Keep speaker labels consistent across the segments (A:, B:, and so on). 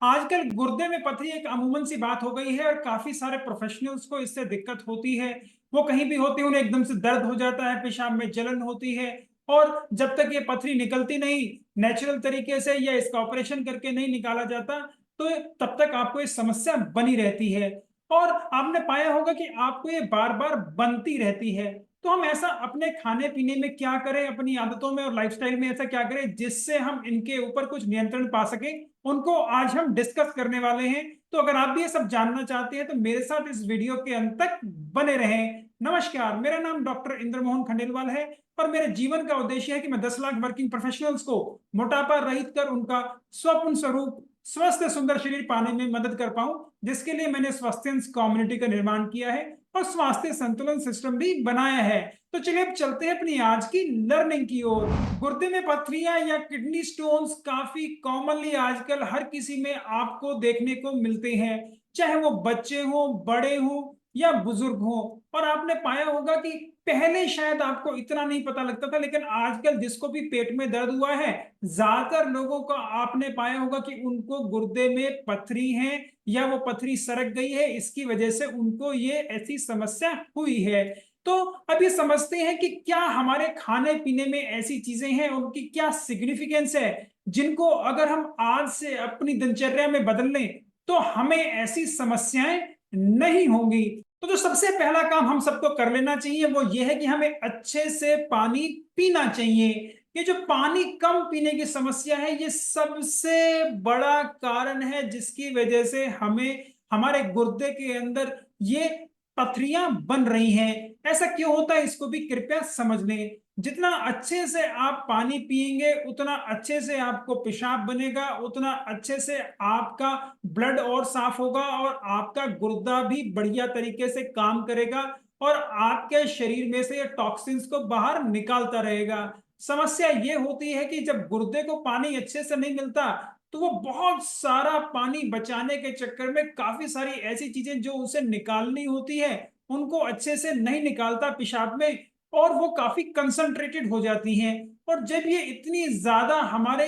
A: आजकल गुर्दे में पथरी एक अमूमन सी बात हो गई है और काफी सारे प्रोफेशनल्स को इससे दिक्कत होती है। वो कहीं भी होते हैं उन्हें एकदम से दर्द हो जाता है, पेशाब में जलन होती है और जब तक ये पथरी निकलती नहीं नेचुरल तरीके से या इसका ऑपरेशन करके नहीं निकाला जाता तो तब तक आपको ये समस्या बनी रहती है। और आपने पाया होगा कि आपको ये बार बार बनती रहती है। तो हम ऐसा अपने खाने पीने में क्या करें, अपनी आदतों में और लाइफस्टाइल में ऐसा क्या करें जिससे हम इनके ऊपर कुछ नियंत्रण पा सकें, उनको आज हम डिस्कस करने वाले हैं। तो अगर आप भी ये सब जानना चाहते हैं तो मेरे साथ इस वीडियो के अंत तक बने रहें। नमस्कार, मेरा नाम डॉक्टर इंद्रमोहन खंडेलवाल है और मेरे जीवन का उद्देश्य है कि मैं 10 लाख वर्किंग प्रोफेशनल्स को मोटापा रहित कर उनका स्वप्न स्वरूप स्वस्थ सुंदर शरीर पाने में मदद कर पाऊं, जिसके लिए मैंने स्वास्थ्य कम्युनिटी का निर्माण किया है और स्वास्थ्य संतुलन सिस्टम भी बनाया है। तो चलिए अब चलते हैं अपनी आज की लर्निंग की ओर। गुर्दे में पथरियां या किडनी स्टोन्स काफी कॉमनली आजकल हर किसी में आपको देखने को मिलते हैं, चाहे वो बच्चे हो, बड़े हो या बुजुर्ग हो। और आपने पाया होगा कि पहले शायद आपको इतना नहीं पता लगता था, लेकिन आजकल जिसको भी पेट में दर्द हुआ है, ज्यादातर लोगों को आपने पाया होगा कि उनको गुर्दे में पथरी है या वो पथरी सरक गई है, इसकी वजह से उनको ये ऐसी समस्या हुई है। तो अब ये समझते हैं कि क्या हमारे खाने पीने में ऐसी चीजें हैं, उनकी क्या सिग्निफिकेंस है, जिनको अगर हम आज से अपनी दिनचर्या में बदल लें तो हमें ऐसी समस्याएं नहीं होंगी। तो जो सबसे पहला काम हम सबको कर लेना चाहिए वो ये है कि हमें अच्छे से पानी पीना चाहिए। ये जो पानी कम पीने की समस्या है ये सबसे बड़ा कारण है जिसकी वजह से हमें हमारे गुर्दे के अंदर ये पथरियां बन रही हैं। ऐसा क्यों होता है इसको भी कृपया समझ लें। जितना अच्छे से आप पानी पिएंगे उतना अच्छे से आपको पेशाब बनेगा, उतना अच्छे से आपका ब्लड और साफ होगा और आपका गुर्दा भी बढ़िया तरीके से काम करेगा और आपके शरीर में से ये टॉक्सिन्स को बाहर निकालता रहेगा। समस्या ये होती है कि जब गुर्दे को पानी अच्छे से नहीं मिलता तो वो बहुत सारा पानी बचाने के चक्कर में काफी सारी ऐसी चीजें जो उसे निकालनी होती है उनको अच्छे से नहीं निकालता पेशाब में, और वो काफी कंसंट्रेटेड हो जाती हैं। और जब ये इतनी ज्यादा हमारे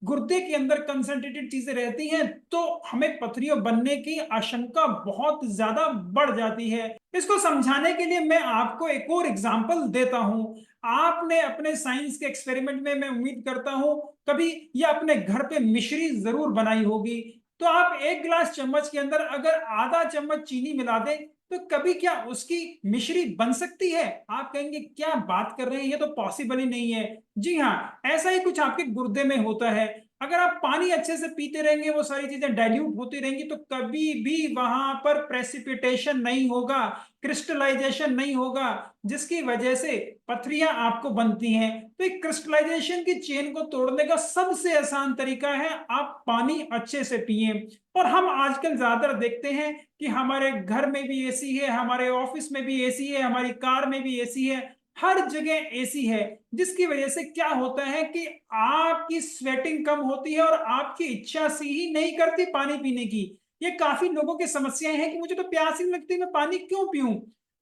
A: गुर्दे के अंदर कंसंट्रेटेड चीजें रहती हैं तो हमें पथरियों बनने की आशंका बहुत ज्यादा बढ़ जाती है। इसको समझाने के लिए मैं आपको एक और एग्जांपल देता हूं। आपने अपने साइंस के एक्सपेरिमेंट में, मैं उम्मीद करता हूं, कभी या अपने घर पे मिश्री जरूर बनाई होगी। तो आप एक गिलास चम्मच के अंदर अगर आधा चम्मच चीनी मिला दें तो कभी क्या उसकी मिश्री बन सकती है? आप कहेंगे क्या बात कर रहे हैं, ये तो पॉसिबल ही नहीं है। जी हाँ, ऐसा ही कुछ आपके गुर्दे में होता है। अगर आप पानी अच्छे से पीते रहेंगे, वो सारी चीजें डाइल्यूट होती रहेंगी तो कभी भी वहां पर प्रेसिपिटेशन नहीं होगा, क्रिस्टलाइजेशन नहीं होगा, जिसकी वजह से पथरियां आपको बनती हैं। तो एक क्रिस्टलाइजेशन की चेन को तोड़ने का सबसे आसान तरीका है आप पानी अच्छे से पिए। और हम आजकल ज्यादातर देखते हैं कि हमारे घर में भी एसी है, हमारे ऑफिस में भी एसी है, हमारी कार में भी एसी है, हर जगह एसी है, जिसकी वजह से क्या होता है कि आपकी स्वेटिंग कम होती है और आपकी इच्छा सी ही नहीं करती पानी पीने की। ये काफी लोगों की समस्याएं हैं कि मुझे तो प्यास ही नहीं लगती, मैं पानी क्यों पीऊं।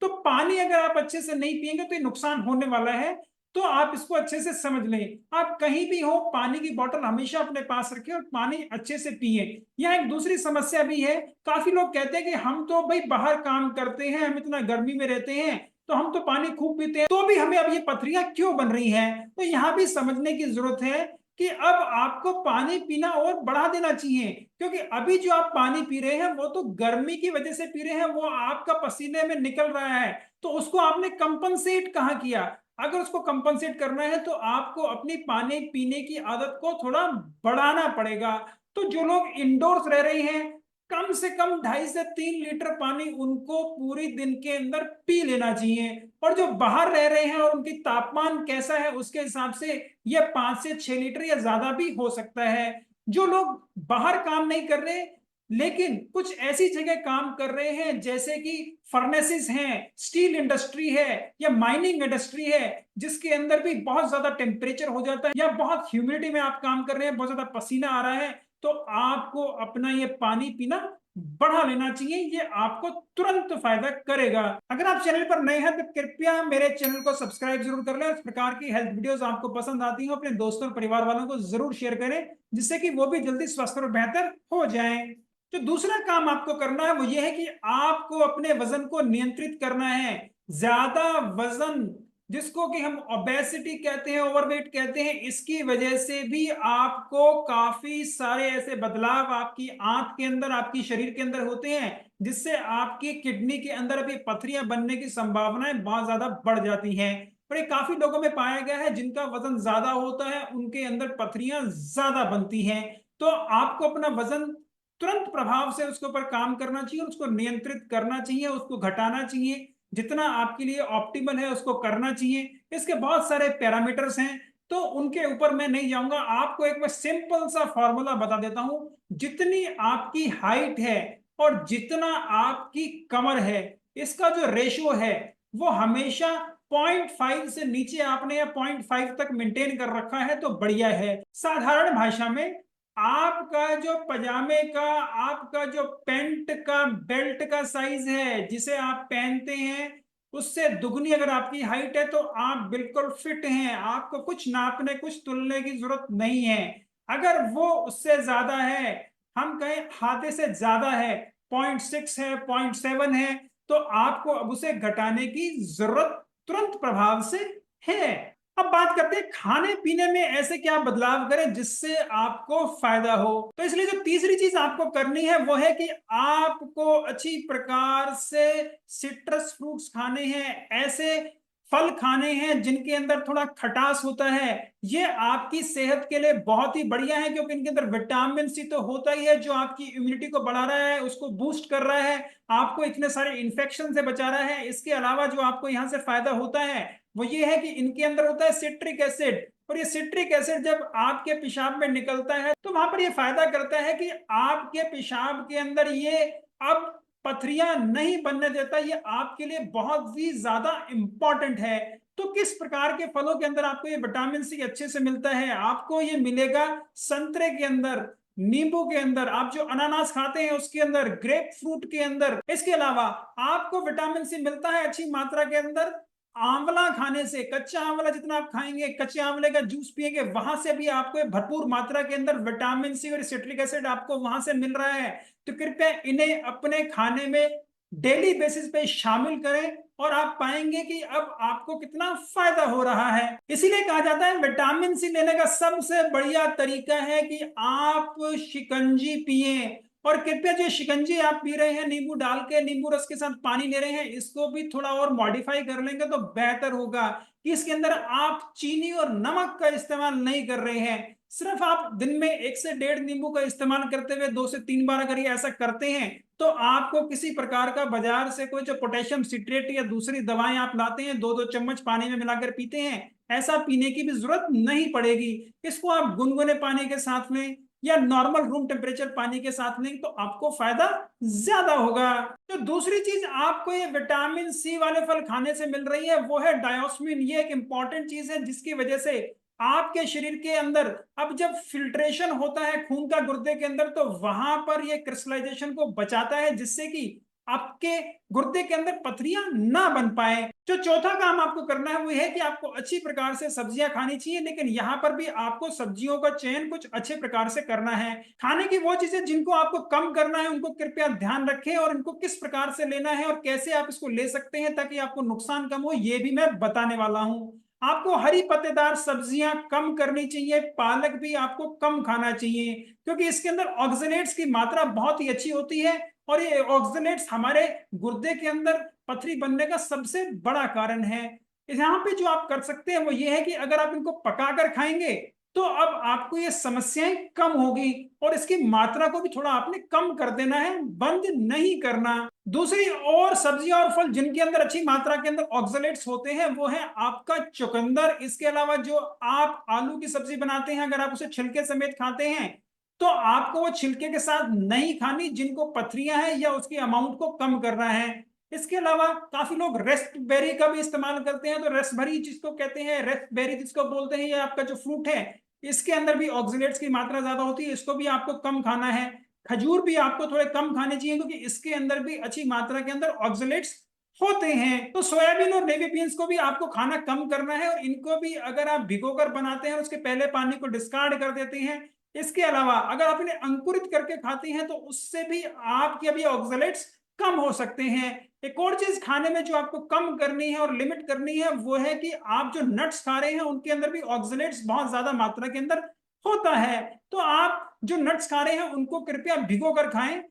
A: तो पानी अगर आप अच्छे से नहीं पिएंगे तो ये नुकसान होने वाला है। तो आप इसको अच्छे से समझ लें। आप कहीं भी हो पानी की बोतल हमेशा अपने पास रखें और पानी अच्छे से पिए। यहाँ एक दूसरी समस्या भी है। काफी लोग कहते हैं कि हम तो भाई बाहर काम करते हैं, हम इतना गर्मी में रहते हैं तो हम तो पानी खूब पीते हैं, तो भी हमें अब ये पथरियां क्यों बन रही हैं? तो यहाँ भी समझने की जरूरत है कि अब आपको पानी पीना और बढ़ा देना चाहिए, क्योंकि अभी जो आप पानी पी रहे हैं वो तो गर्मी की वजह से पी रहे हैं, वो आपका पसीने में निकल रहा है। तो उसको आपने कंपनसेट कहाँ किया? अगर उसको कंपनसेट करना है तो आपको अपनी पानी पीने की आदत को थोड़ा बढ़ाना पड़ेगा। तो जो लोग इंडोर्स रह रहे हैं, कम से कम 2.5 से 3 लीटर पानी उनको पूरी दिन के अंदर पी लेना चाहिए। और जो बाहर रह रहे हैं और उनकी तापमान कैसा है उसके हिसाब से ये 5 से 6 लीटर या ज्यादा भी हो सकता है। जो लोग बाहर काम नहीं कर रहे लेकिन कुछ ऐसी जगह काम कर रहे हैं जैसे कि फर्नेसिस हैं, स्टील इंडस्ट्री है या माइनिंग इंडस्ट्री है, जिसके अंदर भी बहुत ज्यादा टेम्परेचर हो जाता है या बहुत ह्यूमिडिटी में आप काम कर रहे हैं, बहुत ज्यादा पसीना आ रहा है, तो आपको अपना ये पानी पीना बढ़ा लेना चाहिए, ये आपको तुरंत फायदा करेगा। अगर आप चैनल पर नए हैं तो कृपया मेरे चैनल को सब्सक्राइब जरूर कर लें। इस प्रकार की हेल्थ वीडियोस आपको पसंद आती हैं अपने दोस्तों और परिवार वालों को जरूर शेयर करें, जिससे कि वो भी जल्दी स्वस्थ और बेहतर हो जाएं। जो दूसरा काम आपको करना है वो ये है कि आपको अपने वजन को नियंत्रित करना है। ज्यादा वजन, जिसको कि हम ओबेसिटी कहते हैं, ओवरवेट कहते हैं, इसकी वजह से भी आपको काफी सारे ऐसे बदलाव आपकी आंत के अंदर, आपकी शरीर के अंदर होते हैं, जिससे आपकी किडनी के अंदर अभी पथरियां बनने की संभावनाएं बहुत ज्यादा बढ़ जाती हैं। और ये काफी लोगों में पाया गया है, जिनका वजन ज्यादा होता है उनके अंदर पथरियां ज्यादा बनती हैं। तो आपको अपना वजन तुरंत प्रभाव से उसके ऊपर काम करना चाहिए, उसको नियंत्रित करना चाहिए, उसको घटाना चाहिए, जितना आपके लिए ऑप्टिमल है उसको करना चाहिए। इसके बहुत सारे पैरामीटर्स हैं, तो उनके ऊपर मैं नहीं जाऊंगा। आपको एक मैं सिंपल सा फॉर्मूला बता देता हूं। जितनी आपकी हाइट है और जितना आपकी कमर है, इसका जो रेशियो है वो हमेशा 0.5 से नीचे आपने या 0.5 तक मेंटेन कर रखा है तो बढ़िया है। साधारण भाषा में आपका जो पजामे का, आपका जो पैंट का बेल्ट का साइज है जिसे आप पहनते हैं, उससे दुगनी अगर आपकी हाइट है तो आप बिल्कुल फिट हैं। आपको कुछ नापने, कुछ तुलने की जरूरत नहीं है। अगर वो उससे ज्यादा है, हम कहें आधे से ज्यादा है, 0.6 है, 0.7 है, तो आपको अब उसे घटाने की जरूरत तुरंत प्रभाव से है। अब बात करते हैं खाने पीने में ऐसे क्या बदलाव करें जिससे आपको फायदा हो। तो इसलिए जो तीसरी चीज आपको करनी है वो है कि आपको अच्छी प्रकार से सिट्रस फ्रूट्स खाने हैं, ऐसे फल खाने हैं जिनके अंदर थोड़ा खटास होता है। ये आपकी सेहत के लिए बहुत ही बढ़िया है, क्योंकि इनके अंदर विटामिन सी तो होता ही है जो आपकी इम्यूनिटी को बढ़ा रहा है, उसको बूस्ट कर रहा है, आपको इतने सारे इन्फेक्शन से बचा रहा है। इसके अलावा जो आपको यहाँ से फायदा होता है वो ये है कि इनके अंदर होता है सिट्रिक एसिड, और ये सिट्रिक एसिड जब आपके पेशाब में निकलता है तो वहां पर ये फायदा करता है कि आपके पेशाब के अंदर ये अब पथरियां नहीं बनने देता। ये आपके लिए बहुत ही ज्यादा इंपॉर्टेंट है। तो किस प्रकार के फलों के अंदर आपको ये विटामिन सी अच्छे से मिलता है? आपको ये मिलेगा संतरे के अंदर, नींबू के अंदर, आप जो अनानास खाते हैं उसके अंदर, ग्रेप फ्रूट के अंदर। इसके अलावा आपको विटामिन सी मिलता है अच्छी मात्रा के अंदर आंवला खाने से। कच्चा आंवला जितना आप खाएंगे, कच्चे आंवले का जूस पिएंगे, वहां से भी आपको भरपूर मात्रा के अंदर विटामिन सी और सिट्रिक एसिड आपको वहां से मिल रहा है। तो कृपया इन्हें अपने खाने में डेली बेसिस पे शामिल करें और आप पाएंगे कि अब आपको कितना फायदा हो रहा है। इसीलिए कहा जाता है विटामिन सी लेने का सबसे बढ़िया तरीका है कि आप शिकंजी पिए। और कृपया जो शिकंजी आप पी रहे हैं नींबू डाल के, नींबू रस के साथ पानी ले रहे हैं, इसको भी थोड़ा और मॉडिफाई कर लेंगे तो बेहतर होगा कि इसके अंदर आप चीनी और नमक का इस्तेमाल नहीं कर रहे हैं। सिर्फ आप दिन में 1 से 1.5 नींबू का इस्तेमाल करते हुए 2 से 3 बार अगर ये ऐसा करते हैं तो आपको किसी प्रकार का बाजार से कोई जो पोटेशियम सिट्रेट या दूसरी दवाएं आप लाते हैं 2-2 चम्मच पानी में मिलाकर पीते हैं, ऐसा पीने की भी जरूरत नहीं पड़ेगी। इसको आप गुनगुने पानी के साथ में या नॉर्मल रूम टेम्परेचर पानी के साथ लेंगे तो आपको फायदा ज्यादा होगा। तो दूसरी चीज आपको ये विटामिन सी वाले फल खाने से मिल रही है वो है डायोस्मिन। ये एक इंपॉर्टेंट चीज है जिसकी वजह से आपके शरीर के अंदर अब जब फिल्ट्रेशन होता है खून का गुर्दे के अंदर, तो वहां पर ये क्रिस्टलाइजेशन को बचाता है, जिससे कि आपके गुर्दे के अंदर पथरियां ना बन पाए। जो चौथा काम आपको करना है वो है कि आपको अच्छी प्रकार से सब्जियां खानी चाहिए, लेकिन यहां पर भी आपको सब्जियों का चयन कुछ अच्छे प्रकार से करना है। खाने की वो चीजें जिनको आपको कम करना है उनको कृपया ध्यान रखें, और इनको किस प्रकार से लेना है और कैसे आप इसको ले सकते हैं ताकि आपको नुकसान कम हो, ये भी मैं बताने वाला हूं। आपको हरी पत्तेदार सब्जियां कम करनी चाहिए, पालक भी आपको कम खाना चाहिए, क्योंकि इसके अंदर ऑक्सलेट्स की मात्रा बहुत ही अच्छी होती है, और ये ऑक्सलेट्स हमारे गुर्दे के अंदर पथरी बनने का सबसे बड़ा कारण है। यहाँ पे जो आप कर सकते हैं वो ये है कि अगर आप इनको पकाकर खाएंगे तो अब आपको ये समस्याएं कम होगी, और इसकी मात्रा को भी थोड़ा आपने कम कर देना है, बंद नहीं करना। दूसरी और सब्जियां और फल जिनके अंदर अच्छी मात्रा के अंदर ऑक्सलेट्स होते हैं वो है आपका चुकंदर। इसके अलावा जो आप आलू की सब्जी बनाते हैं, अगर आप उसे छिलके समेत खाते हैं तो आपको वो छिलके के साथ नहीं खानी, जिनको पथरियां हैं या उसकी अमाउंट को कम करना है। इसके अलावा काफी लोग रेस्पबेरी का भी इस्तेमाल करते हैं, तो रेस्पबेरी जिसको कहते हैं, रेस्पबेरी जिसको बोलते हैं, ये आपका जो फ्रूट है इसके अंदर भी ऑक्सलेट्स की मात्रा ज्यादा होती है, इसको भी आपको कम खाना है। खजूर भी आपको थोड़े कम खाने चाहिए क्योंकि इसके अंदर भी अच्छी मात्रा के अंदर ऑक्सलेट्स होते हैं। तो सोयाबीन और नेवी बीन्स को भी आपको खाना कम करना है, और इनको भी अगर आप भिगोकर बनाते हैं उसके पहले पानी को डिस्कार्ड कर देते हैं। इसके अलावा अगर आप इन्हें अंकुरित करके खाते हैं तो उससे भी आपके अभी ऑक्सलेट्स कम हो सकते हैं। एक और चीज खाने में जो आपको कम करनी है और लिमिट करनी है वो है कि आप जो नट्स खा रहे हैं उनके अंदर भी ऑक्सलेट्स बहुत ज्यादा मात्रा के अंदर होता है। तो आप जो नट्स खा रहे हैं उनको कृपया भिगो कर खाएं,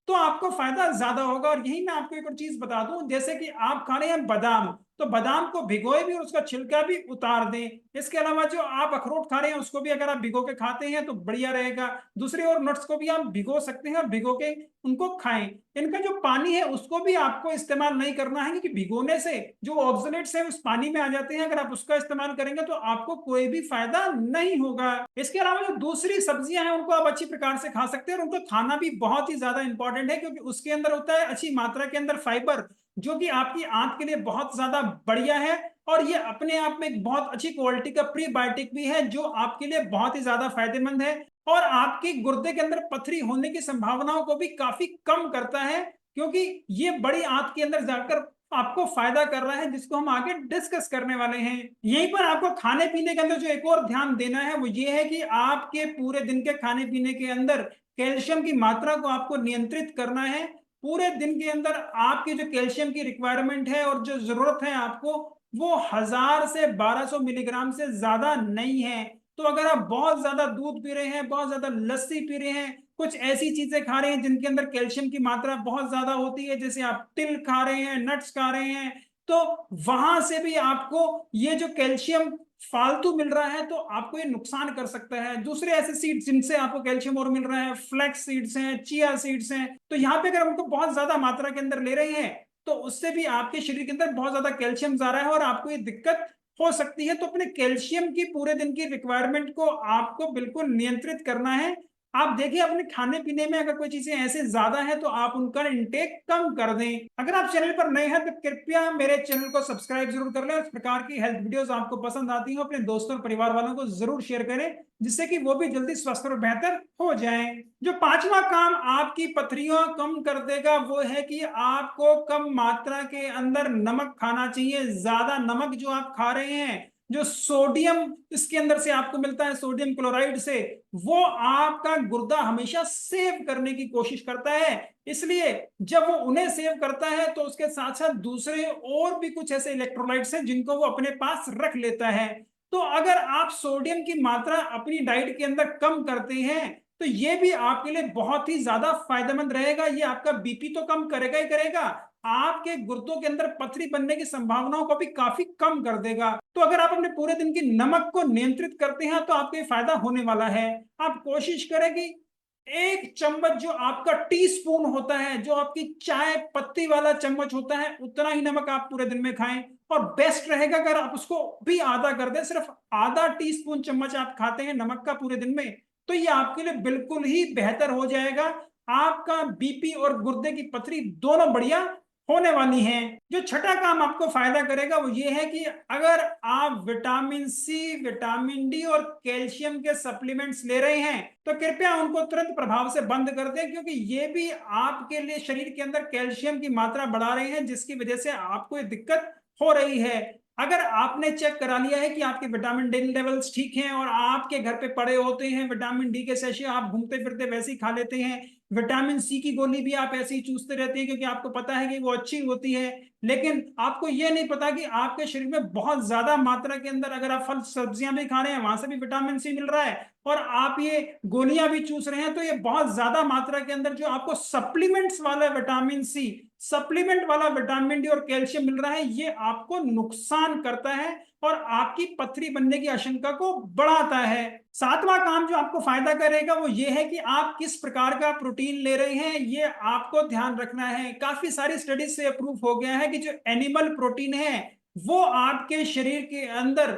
A: तो आपको फायदा ज्यादा होगा। और यही मैं आपको एक और चीज बता दूं, जैसे कि आप खा रहे हैं बादाम, तो बादाम को भिगोए भी और उसका छिलका भी उतार दें। इसके अलावा जो आप अखरोट खा रहे हैं उसको भी अगर आप भिगो के खाते हैं तो बढ़िया रहेगा। दूसरे और नट्स को भी आप भिगो सकते हैं और भिगो के उनको खाएं। इनका जो पानी है उसको भी आपको इस्तेमाल नहीं करना है, क्योंकि भिगोने से जो ऑक्सीडेंट्स है उस पानी में आ जाते हैं। अगर आप उसका इस्तेमाल करेंगे तो आपको कोई भी फायदा नहीं होगा। इसके अलावा जो दूसरी सब्जियां हैं उनको आप अच्छी प्रकार से खा सकते हैं, और उनको खाना भी बहुत ही ज्यादा इंपॉर्टेंट है, क्योंकि उसके अंदर होता है अच्छी मात्रा के अंदर फाइबर, जो कि आपकी आंत के लिए बहुत ज्यादा बढ़िया है। और ये अपने आप में एक बहुत अच्छी क्वालिटी का प्रीबायोटिक भी है जो आपके लिए बहुत ही ज्यादा फायदेमंद है, और आपके गुर्दे के अंदर पथरी होने की संभावनाओं को भी काफी कम करता है, क्योंकि ये बड़ी आंत के अंदर जाकर आपको फायदा कर रहा है, जिसको हम आगे डिस्कस करने वाले हैं। यहीं पर आपको खाने पीने के अंदर जो एक और ध्यान देना है वो ये है कि आपके पूरे दिन के खाने पीने के अंदर कैल्शियम की मात्रा को आपको नियंत्रित करना है। पूरे दिन के अंदर आपकी जो कैल्शियम की रिक्वायरमेंट है और जो जरूरत है आपको, वो 1000 से 1200 मिलीग्राम से ज्यादा नहीं है। तो अगर आप बहुत ज्यादा दूध पी रहे हैं, बहुत ज्यादा लस्सी पी रहे हैं, कुछ ऐसी चीजें खा रहे हैं जिनके अंदर कैल्शियम की मात्रा बहुत ज्यादा होती है, जैसे आप तिल खा रहे हैं, नट्स खा रहे हैं, तो वहां से भी आपको ये जो कैल्शियम फालतू मिल रहा है तो आपको ये नुकसान कर सकता है। दूसरे ऐसे सीड्स जिनसे आपको कैल्शियम और मिल रहा है, फ्लैक्स सीड्स हैं, चिया सीड्स हैं, तो यहाँ पे अगर हमको बहुत ज्यादा मात्रा के अंदर ले रहे हैं तो उससे भी आपके शरीर के अंदर बहुत ज्यादा कैल्शियम जा रहा है और आपको ये दिक्कत हो सकती है। तो अपने कैल्शियम की पूरे दिन की रिक्वायरमेंट को आपको बिल्कुल नियंत्रित करना है। आप देखिए अपने खाने पीने में अगर कोई चीजें ऐसे ज्यादा है तो आप उनका इंटेक कम कर दें। अगर आप चैनल पर नए हैं तो कृपया मेरे चैनल को सब्सक्राइब जरूर कर लें। इस प्रकार की हेल्थ वीडियोस आपको पसंद आती हैं अपने दोस्तों और परिवार वालों को जरूर शेयर करें, जिससे कि वो भी जल्दी स्वस्थ और बेहतर हो जाएं। जो पांचवा काम आपकी पथरियां कम कर देगा वो है कि आपको कम मात्रा के अंदर नमक खाना चाहिए। ज्यादा नमक जो आप खा रहे हैं, जो सोडियम इसके अंदर से आपको मिलता है सोडियम क्लोराइड से, वो आपका गुर्दा हमेशा सेव करने की कोशिश करता है। इसलिए जब वो उन्हें सेव करता है तो उसके साथ साथ दूसरे और भी कुछ ऐसे इलेक्ट्रोलाइट्स हैं जिनको वो अपने पास रख लेता है। तो अगर आप सोडियम की मात्रा अपनी डाइट के अंदर कम करते हैं तो ये भी आपके लिए बहुत ही ज्यादा फायदेमंद रहेगा। ये आपका बीपी तो कम करेगा ही करेगा, आपके गुर्दों के अंदर पथरी बनने की संभावनाओं को भी काफी कम कर देगा। तो अगर आप अपने पूरे दिन की नमक को नियंत्रित करते हैं तो आपको फायदा होने वाला है। आप कोशिश करें कि 1 चम्मच जो आपका टी स्पून होता है, जो आपकी चाय पत्ती वाला चम्मच होता है, उतना ही नमक आप पूरे दिन में खाएं। और बेस्ट रहेगा अगर आप उसको भी आधा कर दें, सिर्फ आधा टी स्पून चम्मच आप खाते हैं नमक का पूरे दिन में, तो ये आपके लिए बिल्कुल ही बेहतर हो जाएगा। आपका बीपी और गुर्दे की पथरी दोनों बढ़िया होने वाली हैं। जो छठा काम आपको फायदा करेगा वो ये है कि अगर आप विटामिन सी, विटामिन डी और कैल्शियम के सप्लीमेंट्स ले रहे हैं तो कृपया उनको तुरंत प्रभाव से बंद कर दें, क्योंकि ये भी आपके लिए शरीर के अंदर कैल्शियम की मात्रा बढ़ा रहे हैं, जिसकी वजह से आपको ये दिक्कत हो रही है। अगर आपने चेक करा लिया है कि आपके विटामिन डी लेवल्स ठीक हैं और आपके घर पे पड़े होते हैं विटामिन डी के सैशे, आप घूमते फिरते वैसे ही खा लेते हैं, विटामिन सी की गोली भी आप ऐसे ही चूसते रहते हैं क्योंकि आपको पता है कि वो अच्छी होती है, लेकिन आपको ये नहीं पता कि आपके शरीर में बहुत ज्यादा मात्रा के अंदर अगर आप फल सब्जियां भी खा रहे हैं वहां से भी विटामिन सी मिल रहा है, और आप ये गोलियां भी चूस रहे हैं, तो ये बहुत ज्यादा मात्रा के अंदर जो आपको सप्लीमेंट्स वाला विटामिन सी, सप्लीमेंट वाला विटामिन डी और कैल्शियम मिल रहा है, ये आपको नुकसान करता है और आपकी पथरी बनने की आशंका को बढ़ाता है। सातवां काम जो आपको फायदा करेगा वो ये है कि आप किस प्रकार का प्रोटीन ले रहे हैं, ये आपको ध्यान रखना है। काफी सारी स्टडीज से अप्रूव हो गया है कि जो एनिमल प्रोटीन है वो आपके शरीर के अंदर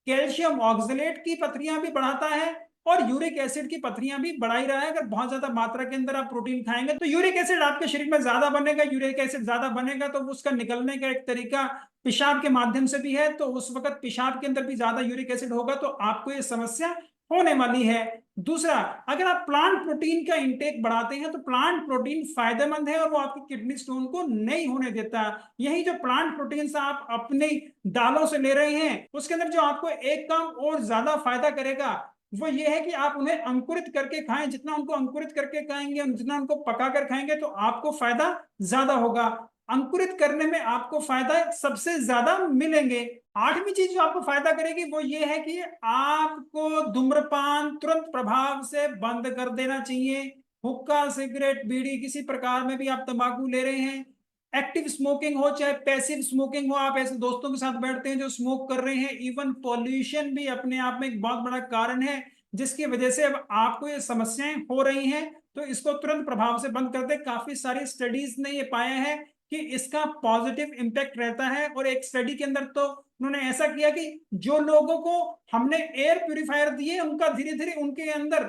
A: कैल्शियम ऑक्सलेट की पथरियां भी बढ़ाता है और यूरिक एसिड की पथरियां भी बढ़ा ही रहा है। अगर बहुत ज्यादा मात्रा के अंदर आप प्रोटीन खाएंगे तो यूरिक एसिड आपके शरीर में ज्यादा बनेगा। यूरिक एसिड ज्यादा बनेगा तो उसका निकलने का एक तरीका पेशाब के माध्यम से भी है, तो उस वक्त पेशाब के अंदर भी ज्यादा यूरिक एसिड होगा तो आपको ये समस्या होने वाली है। दूसरा, अगर आप प्लांट प्रोटीन का इंटेक बढ़ाते हैं तो प्लांट प्रोटीन फायदेमंद है और वो आपकी किडनी स्टोन को नहीं होने देता। यही जो प्लांट प्रोटीन आप अपने दालों से ले रहे हैं, उसके अंदर जो आपको एक काम और ज्यादा फायदा करेगा वो ये है कि आप उन्हें अंकुरित करके खाएं। जितना उनको अंकुरित करके खाएंगे, जितना उनको पकाकर खाएंगे, तो आपको फायदा ज्यादा होगा। अंकुरित करने में आपको फायदा सबसे ज्यादा मिलेंगे। आठवीं चीज जो आपको फायदा करेगी वो ये है कि आपको धूम्रपान तुरंत प्रभाव से बंद कर देना चाहिए। हुक्का, सिगरेट, बीड़ी, किसी प्रकार में भी आप तंबाकू ले रहे हैं, एक्टिव स्मोकिंग हो चाहे पैसिव स्मोकिंग हो, आप ऐसे दोस्तों के साथ बैठते हैं जो स्मोक कर रहे हैं, इवन पॉल्यूशन भी अपने आप में एक बहुत बड़ा कारण है जिसकी वजह से अब आपको ये समस्याएं हो रही हैं। तो इसको तुरंत प्रभाव से बंद कर दे। काफी सारी स्टडीज ने ये पाया है कि इसका पॉजिटिव इम्पैक्ट रहता है। और एक स्टडी के अंदर तो उन्होंने ऐसा किया कि जो लोगों को हमने एयर प्यूरिफायर दिए, उनका धीरे धीरे उनके अंदर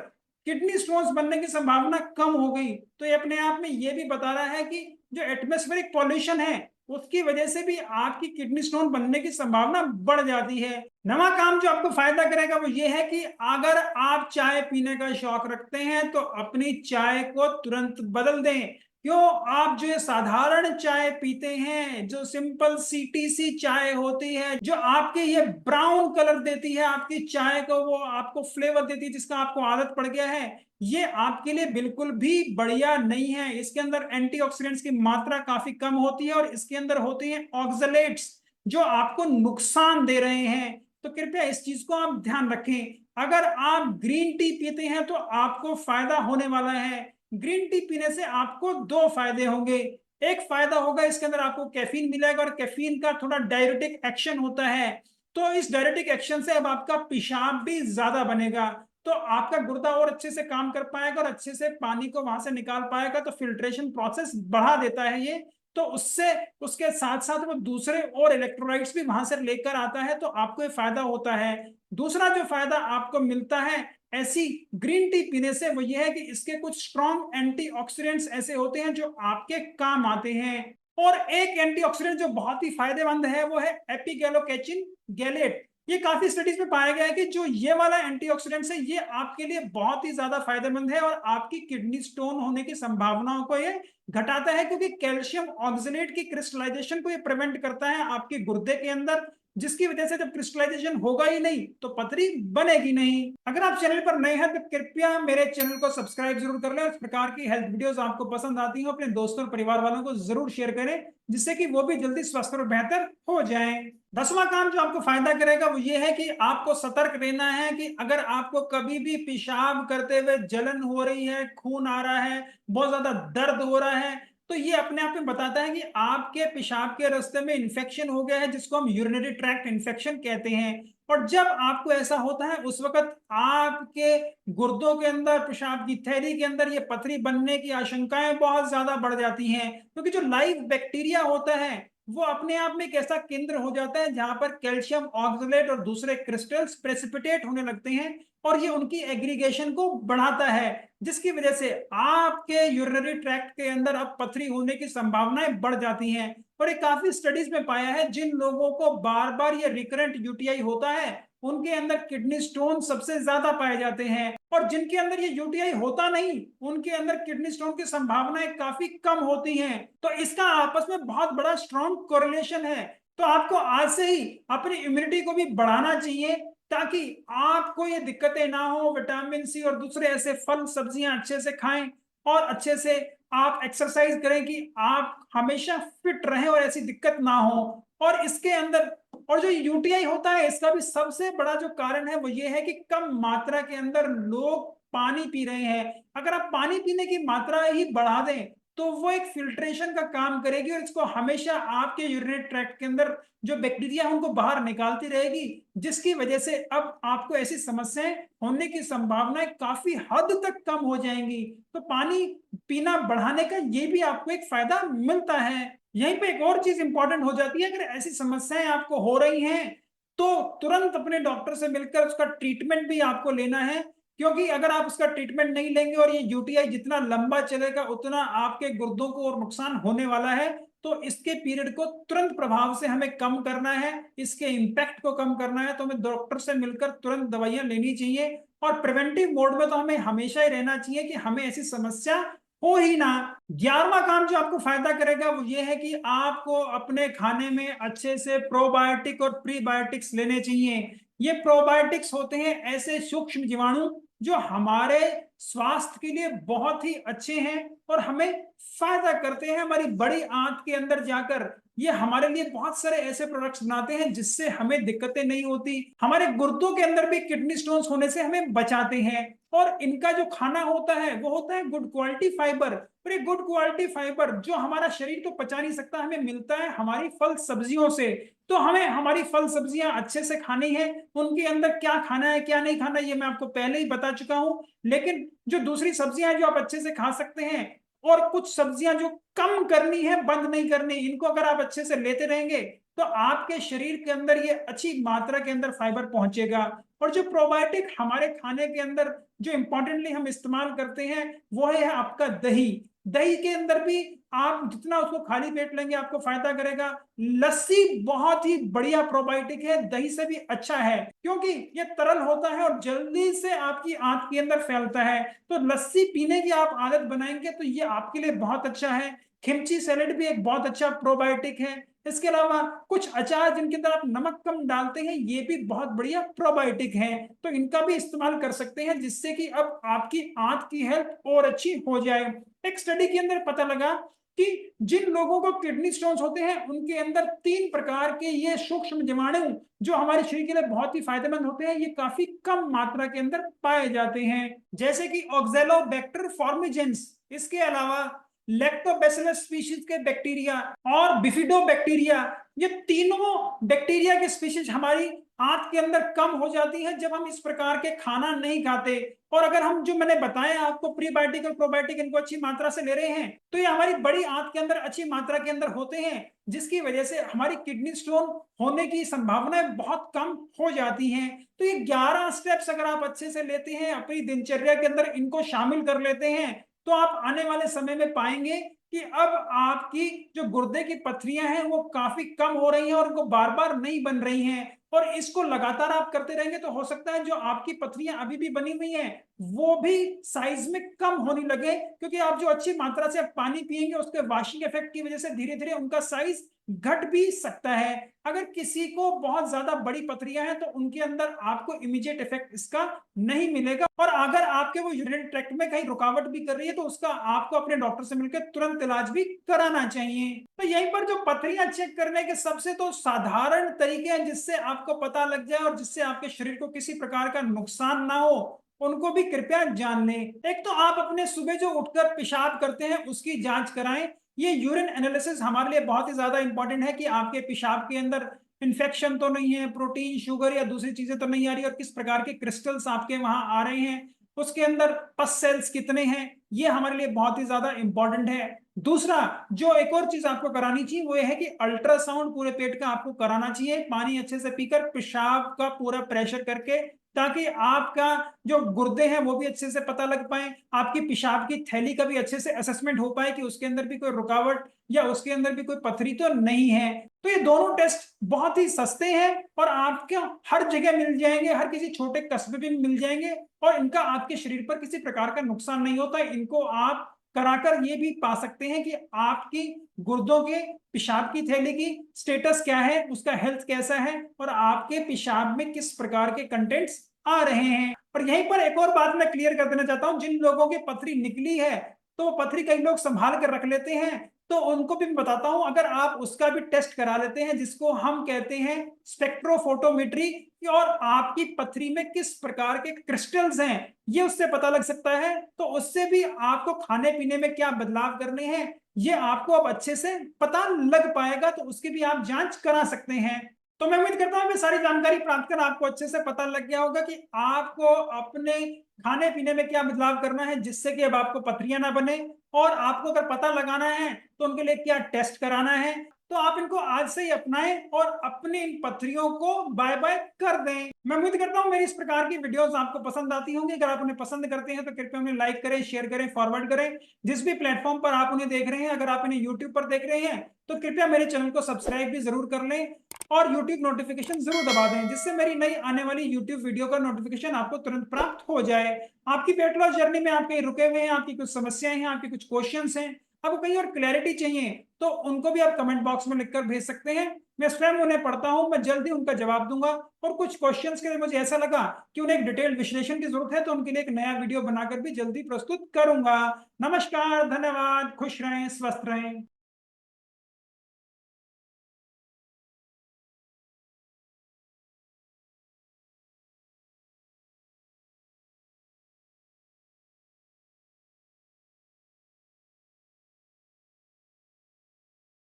A: किडनी स्टोन्स बनने की संभावना कम हो गई। तो ये अपने आप में ये भी बता रहा है कि जो एटमॉस्फेरिक पॉल्यूशन है उसकी वजह से भी आपकी किडनी स्टोन बनने की संभावना बढ़ जाती है। नवा काम जो आपको फायदा करेगा वो ये है कि अगर आप चाय पीने का शौक रखते हैं तो अपनी चाय को तुरंत बदल दें। क्यों? आप जो ये साधारण चाय पीते हैं, जो सिंपल सीटीसी चाय होती है, जो आपके ये ब्राउन कलर देती है आपकी चाय को, वो आपको फ्लेवर देती है जिसका आपको आदत पड़ गया है, ये आपके लिए बिल्कुल भी बढ़िया नहीं है। इसके अंदर एंटीऑक्सीडेंट्स की मात्रा काफी कम होती है और इसके अंदर होती है ऑक्सलेट्स जो आपको नुकसान दे रहे हैं। तो कृपया इस चीज को आप ध्यान रखें। अगर आप ग्रीन टी पीते हैं तो आपको फायदा होने वाला है। ग्रीन टी पीने से आपको दो फायदे होंगे। एक फायदा होगा, इसके अंदर आपको कैफीन मिलेगा और कैफीन का थोड़ा डायरेटिक एक्शन होता है। तो इस डायरेटिक एक्शन से अब आपका पेशाब भी ज्यादा बनेगा, तो आपका गुर्दा और अच्छे से काम कर पाएगा और अच्छे से पानी को वहां से निकाल पाएगा। तो फिल्ट्रेशन प्रोसेस बढ़ा देता है ये। तो उससे उसके साथ साथ वो दूसरे और इलेक्ट्रोलाइट्स भी वहां से लेकर आता है, तो आपको ये फायदा होता है। दूसरा जो फायदा आपको मिलता है ऐसी ग्रीन टी पीने से वो ये है कि इसके कुछ स्ट्रॉन्ग एंटीऑक्सीडेंट्स ऐसे होते हैं जो आपके काम आते हैं। और एक एंटीऑक्सीडेंट जो बहुत ही फायदेमंद है वो है एपिगैलोकेचिन गैलेट। ये काफी स्टडीज में पाया गया है कि जो ये वाला एंटीऑक्सीडेंट है ये आपके लिए बहुत ही ज्यादा फायदेमंद है और आपकी किडनी स्टोन होने की संभावनाओं को ये घटाता है, क्योंकि कैल्शियम ऑक्सलेट की क्रिस्टलाइजेशन को ये प्रिवेंट करता है आपके गुर्दे के अंदर, जिसकी वजह से जब क्रिस्टलाइजेशन होगा ही नहीं तो पथरी बनेगी नहीं। अगर आप चैनल पर नए हैं तो कृपया मेरे चैनल को सब्सक्राइब जरूर कर लें। इस प्रकार की हेल्थ वीडियोस आपको पसंद आती हो अपने दोस्तों और परिवार वालों को जरूर शेयर करें, जिससे कि वो भी जल्दी स्वस्थ और बेहतर हो जाएं। 10वां काम जो आपको फायदा करेगा वो ये है कि आपको सतर्क रहना है कि अगर आपको कभी भी पेशाब करते हुए जलन हो रही है, खून आ रहा है, बहुत ज्यादा दर्द हो रहा है, तो ये अपने आप में बताता है कि आपके पेशाब के रास्ते में इंफेक्शन हो गया है, जिसको हम यूरिनरी ट्रैक्ट इंफेक्शन कहते हैं। और जब आपको ऐसा होता है उस वक्त आपके गुर्दों के अंदर, पेशाब की थैली के अंदर ये पथरी बनने की आशंकाएं बहुत ज्यादा बढ़ जाती हैं, क्योंकि जो लाइव बैक्टीरिया होता है वो अपने आप में एक ऐसा केंद्र हो जाता है जहां पर कैल्शियम ऑक्सलेट और दूसरे क्रिस्टल्स प्रेसिपिटेट होने लगते हैं और ये उनकी एग्रीगेशन को बढ़ाता है, जिसकी वजह से आपके यूरिनरी ट्रैक्ट के अंदर अब पथरी होने की संभावनाएं बढ़ जाती हैं। और ये काफी स्टडीज में पाया है जिन लोगों को बार बार ये रिकरेंट यूटीआई होता है उनके अंदर किडनी स्टोन सबसे ज्यादा पाए जाते हैं, और जिनके अंदर ये यूटीआई होता नहीं उनके अंदर किडनी स्टोन की संभावनाएं काफी कम होती हैं। तो इसका आपस में बहुत बड़ा स्ट्रॉन्ग कोरिलेशन है। तो आपको आज से ही अपनी इम्यूनिटी को भी बढ़ाना चाहिए ताकि आपको ये दिक्कतें ना हो। विटामिन सी और दूसरे ऐसे फल सब्जियां अच्छे से खाएं और अच्छे से आप एक्सरसाइज करें कि आप हमेशा फिट रहें और ऐसी दिक्कत ना हो। और इसके अंदर और जो यूटीआई होता है इसका भी सबसे बड़ा जो कारण है वो ये है कि कम मात्रा के अंदर लोग पानी पी रहे हैं। अगर आप पानी पीने की मात्रा ही बढ़ा दें तो वो एक फिल्ट्रेशन का काम करेगी और इसको हमेशा आपके यूरिनरी ट्रैक्ट के अंदर जो बैक्टीरिया है उनको बाहर निकालती रहेगी, जिसकी वजह से अब आपको ऐसी समस्याएं होने की संभावनाएं काफी हद तक कम हो जाएंगी। तो पानी पीना बढ़ाने का ये भी आपको एक फायदा मिलता है। यहीं पे एक और चीज इंपॉर्टेंट हो जाती है, अगर ऐसी समस्याएं आपको हो रही हैं तो तुरंत अपने डॉक्टर से मिलकर उसका ट्रीटमेंट भी आपको लेना है, क्योंकि अगर आप उसका ट्रीटमेंट नहीं लेंगे और ये यूटीआई जितना लंबा चलेगा उतना आपके गुर्दों को और नुकसान होने वाला है। तो इसके पीरियड को तुरंत प्रभाव से हमें कम करना है, इसके इम्पैक्ट को कम करना है, तो हमें डॉक्टर से मिलकर तुरंत दवाइयां लेनी चाहिए और प्रिवेंटिव मोड में तो हमें हमेशा ही रहना चाहिए कि हमें ऐसी समस्या हो ही ना। 11वां काम जो आपको फायदा करेगा वो ये है कि आपको अपने खाने में अच्छे से प्रोबायोटिक और प्रीबायोटिक्स लेने चाहिए। ये प्रोबायोटिक्स होते हैं ऐसे सूक्ष्म जीवाणु जो हमारे स्वास्थ्य के लिए बहुत ही अच्छे हैं और हमें फायदा करते हैं हमारी बड़ी आंत के अंदर जाकर। ये हमारे लिए बहुत सारे ऐसे प्रोडक्ट्स बनाते हैं जिससे हमें दिक्कतें नहीं होती, हमारे गुर्दों के अंदर भी किडनी स्टोन्स होने से हमें बचाते हैं। और इनका जो खाना होता है वो होता है गुड क्वालिटी फाइबर। और ये गुड क्वालिटी फाइबर जो हमारा शरीर तो पचा नहीं सकता, हमें मिलता है हमारी फल सब्जियों से। तो हमें हमारी फल सब्जियां अच्छे से खानी है। उनके अंदर क्या खाना है क्या नहीं खाना ये मैं आपको पहले ही बता चुका हूं। लेकिन जो दूसरी सब्जियां हैं जो आप अच्छे से खा सकते हैं, और कुछ सब्जियां जो कम करनी है, बंद नहीं करनी, इनको अगर आप अच्छे से लेते रहेंगे तो आपके शरीर के अंदर ये अच्छी मात्रा के अंदर फाइबर पहुंचेगा। और जो प्रोबायोटिक हमारे खाने के अंदर जो इंपॉर्टेंटली हम इस्तेमाल करते हैं वो है आपका दही। दही के अंदर भी आप जितना उसको खाली पेट लेंगे आपको फायदा करेगा। लस्सी बहुत ही बढ़िया प्रोबायोटिक है, दही से भी अच्छा है क्योंकि ये तरल होता है और जल्दी से आपकी आंत के अंदर फैलता है। तो लस्सी पीने की आप आदत बनाएंगे तो ये आपके लिए बहुत अच्छा है। खिमची सैलेड भी एक बहुत अच्छा प्रोबायोटिक है। इसके अलावा कुछ अचार जिनके अंदर आप नमक कम डालते हैं ये भी बहुत बढ़िया प्रोबायोटिक हैं, तो इनका भी इस्तेमाल कर सकते हैं जिससे कि अब आपकी आंत की हेल्थ और अच्छी हो जाए। एक स्टडी के अंदर पता लगा कि जिन लोगों को किडनी स्टोन्स होते हैं उनके अंदर 3 प्रकार के ये सूक्ष्म जीवाणु जो हमारे शरीर के लिए बहुत ही फायदेमंद होते हैं ये काफी कम मात्रा के अंदर पाए जाते हैं, जैसे कि ऑक्जेलोबैक्टर फॉर्मिजेंस, इसके अलावा लैक्टोबैसिलस स्पीशीज के बैक्टीरिया और बिफिडोबैक्टीरिया। ये तीनों बैक्टीरिया की स्पीशीज हमारी आंत के अंदर कम हो जाती है जब हम इस प्रकार के खाना नहीं खाते। और अगर हम जो मैंने बताया आपको प्रीबायोटिक और प्रोबायोटिक इनको अच्छी मात्रा से ले रहे हैं तो ये हमारी बड़ी आंत के अंदर अच्छी मात्रा के अंदर होते हैं, जिसकी वजह से हमारी किडनी स्टोन होने की संभावनाएं बहुत कम हो जाती हैं। तो ये 11 स्टेप्स अगर आप अच्छे से लेते हैं अपनी दिनचर्या के अंदर इनको शामिल कर लेते हैं तो आप आने वाले समय में पाएंगे कि अब आपकी जो गुर्दे की पथरियां हैं वो काफी कम हो रही हैं और उनको बार बार नहीं बन रही हैं। और इसको लगातार आप करते रहेंगे तो हो सकता है जो आपकी पथरियां अभी भी बनी हुई हैं वो भी साइज में कम होने लगे, क्योंकि आप जो अच्छी मात्रा से पानी पिएंगे उसके वॉशिंग इफेक्ट की वजह से धीरे धीरे उनका साइज घट भी सकता है। अगर किसी को बहुत ज्यादा बड़ी पथरियां हैं तो उनके अंदर आपको इमीडिएट इफेक्ट इसका नहीं मिलेगा, और अगर आपके वो यूरिनरी ट्रैक्ट में कहीं रुकावट भी कर रही है तो उसका आपको अपने डॉक्टर से मिलकर तुरंत इलाज भी कराना चाहिए। तो यहीं पर जो पथरियां चेक करने के सबसे तो साधारण तरीके हैं जिससे आपको पता लग जाए और जिससे आपके शरीर को किसी प्रकार का नुकसान ना हो, उनको भी कृपया जान लें। एक तो आप अपने सुबह जो उठकर पेशाब करते हैं उसकी जांच कराएं। ये यूरिन एनालिसिस हमारे लिए बहुत ही ज्यादा इंपॉर्टेंट है कि आपके पेशाब के अंदर इन्फेक्शन तो नहीं है, प्रोटीन शुगर या दूसरी चीजें तो नहीं आ रही, और किस प्रकार के क्रिस्टल्स आपके वहां आ रहे हैं, उसके अंदर पस सेल्स कितने हैं, ये हमारे लिए बहुत ही ज्यादा इंपॉर्टेंट है। दूसरा जो एक और चीज आपको करानी चाहिए वो ये है कि अल्ट्रासाउंड पूरे पेट का आपको कराना चाहिए, पानी अच्छे से पीकर पेशाब का पूरा प्रेशर करके, ताकि आपका जो गुर्दे हैं वो भी अच्छे से पता लग पाए, आपकी पेशाब की थैली का भी अच्छे से असेसमेंट हो पाए कि उसके अंदर भी कोई रुकावट या उसके अंदर भी कोई पथरी तो नहीं है। तो ये दोनों टेस्ट बहुत ही सस्ते हैं और आपको हर जगह मिल जाएंगे, हर किसी छोटे कस्बे में मिल जाएंगे, और इनका आपके शरीर पर किसी प्रकार का नुकसान नहीं होता। इनको आप कराकर ये भी पा सकते हैं कि आपकी गुर्दों के पेशाब की थैली की स्टेटस क्या है, उसका हेल्थ कैसा है, और आपके पेशाब में किस प्रकार के कंटेंट्स आ रहे हैं। और यहीं पर एक और बात मैं क्लियर कर देना चाहता हूं, जिन लोगों की पथरी निकली है तो पथरी कई लोग संभाल कर रख लेते हैं, तो उनको भी मैं बताता हूं अगर आप उसका भी टेस्ट करा लेते हैं जिसको हम कहते हैं स्पेक्ट्रोफोटोमेट्री, और आपकी पथरी में किस प्रकार के क्रिस्टल्स हैं ये उससे पता लग सकता है, तो उससे भी आपको खाने पीने में क्या बदलाव करने हैं ये आपको अब अच्छे से पता लग पाएगा, तो उसकी भी आप जांच करा सकते हैं। तो मैं उम्मीद करता हूं कि सारी जानकारी प्राप्त कर आपको अच्छे से पता लग गया होगा कि आपको अपने खाने पीने में क्या बदलाव करना है जिससे कि अब आपको पथरियां ना बने, और आपको अगर पता लगाना है तो उनके लिए क्या टेस्ट कराना है। तो आप इनको आज से ही अपनाएं और अपनी इन पथरियों को बाय बाय कर दें। मैं उम्मीद करता हूं मेरी इस प्रकार की वीडियोस आपको पसंद आती होंगी। अगर आप उन्हें पसंद करते हैं तो कृपया उन्हें लाइक करें, शेयर करें, फॉरवर्ड करें। जिस भी प्लेटफॉर्म पर आप उन्हें देख रहे हैं, अगर आप इन्हें यूट्यूब पर देख रहे हैं तो कृपया मेरे चैनल को सब्सक्राइब भी जरूर कर लें और यूट्यूब नोटिफिकेशन जरूर दबा दें, जिससे मेरी नई आने वाली यूट्यूब वीडियो का नोटिफिकेशन आपको तुरंत प्राप्त हो जाए। आपकी वेट लॉस जर्नी में आप कहीं रुके हुए हैं, आपकी कुछ समस्याएं हैं, आपके कुछ क्वेश्चंस हैं, आपको कहीं और क्लैरिटी चाहिए, तो उनको भी आप कमेंट बॉक्स में लिखकर भेज सकते हैं। मैं स्वयं उन्हें पढ़ता हूं, मैं जल्दी उनका जवाब दूंगा। और कुछ क्वेश्चंस के लिए मुझे ऐसा लगा कि उन्हें एक डिटेल विश्लेषण की जरूरत है, तो उनके लिए एक नया वीडियो बनाकर भी जल्दी प्रस्तुत करूंगा। नमस्कार, धन्यवाद, खुश रहें, स्वस्थ रहें।